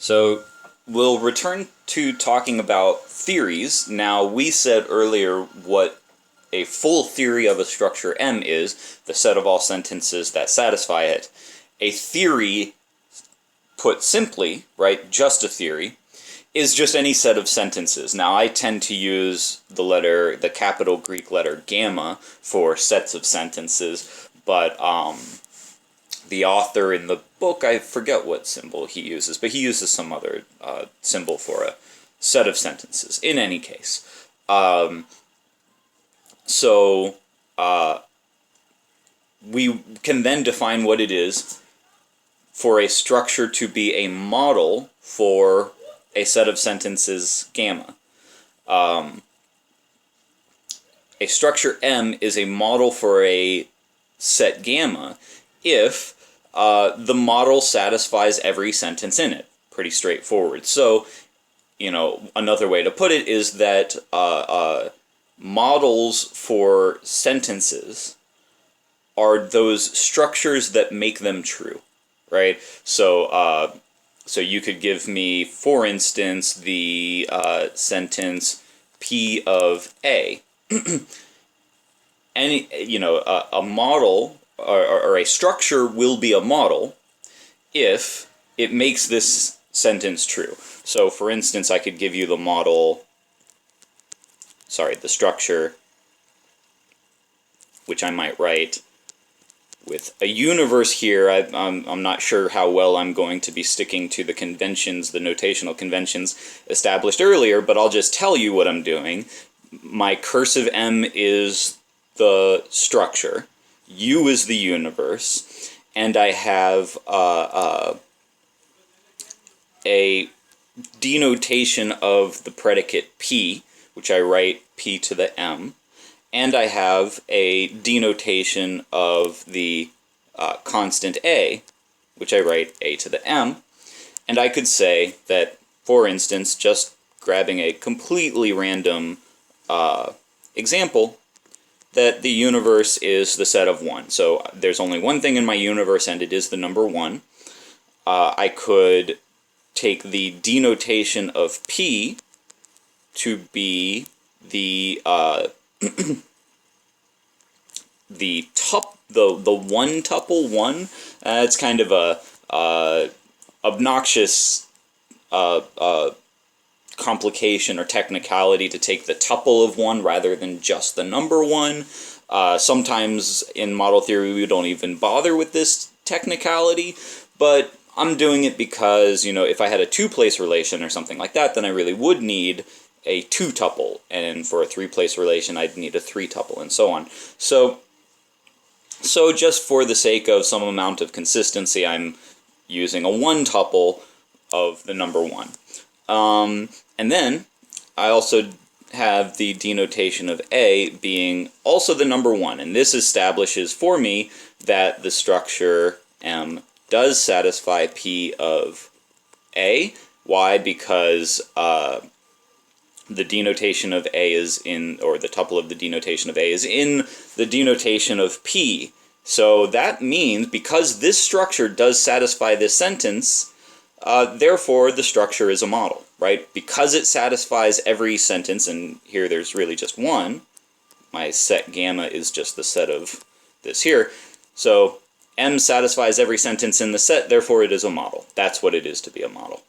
So we'll return to talking about theories. Now, we said earlier what a full theory of a structure M is, the set of all sentences that satisfy it. A theory, put simply, right, just a theory, is just any set of sentences. Now, I tend to use the capital Greek letter gamma for sets of sentences, but the author in the book, I forget what symbol he uses, but he uses some other symbol for a set of sentences, in any case. We can then define what it is for a structure to be a model for a set of sentences gamma. A structure M is a model for a set gamma if the model satisfies every sentence in it. Pretty straightforward. So, another way to put it is that models for sentences are those structures that make them true, right? So you could give me, for instance, the sentence P of A. A model or a structure will be a model if it makes this sentence true. So, for instance, I could give you the structure, which I might write with a universe here. I'm not sure how well I'm going to be sticking to the conventions, the notational conventions established earlier, but I'll just tell you what I'm doing. My cursive M is the structure, U is the universe, and I have a denotation of the predicate P, which I write P to the M, and I have a denotation of the constant A, which I write A to the M, and I could say that, for instance, just grabbing a completely random example, that the universe is the set of 1. So there's only one thing in my universe, and it is the number 1. I could take the denotation of P to be the one tuple 1. It's kind of a obnoxious complication or technicality to take the tuple of 1 rather than just the number 1. Sometimes in model theory we don't even bother with this technicality, but I'm doing it because, if I had a two-place relation or something like that, then I really would need a two-tuple, and for a three-place relation I'd need a three-tuple, and so on. So just for the sake of some amount of consistency, I'm using a one-tuple of the number 1. And then I also have the denotation of A being also the number 1, and this establishes for me that the structure M does satisfy P of A. Why? Because the denotation of A is in, or the tuple of the denotation of A is in the denotation of P. So that means, because this structure does satisfy this sentence, therefore the structure is a model, right? Because it satisfies every sentence, and here there's really just one. My set gamma is just the set of this here. So M satisfies every sentence in the set, therefore it is a model. That's what it is to be a model.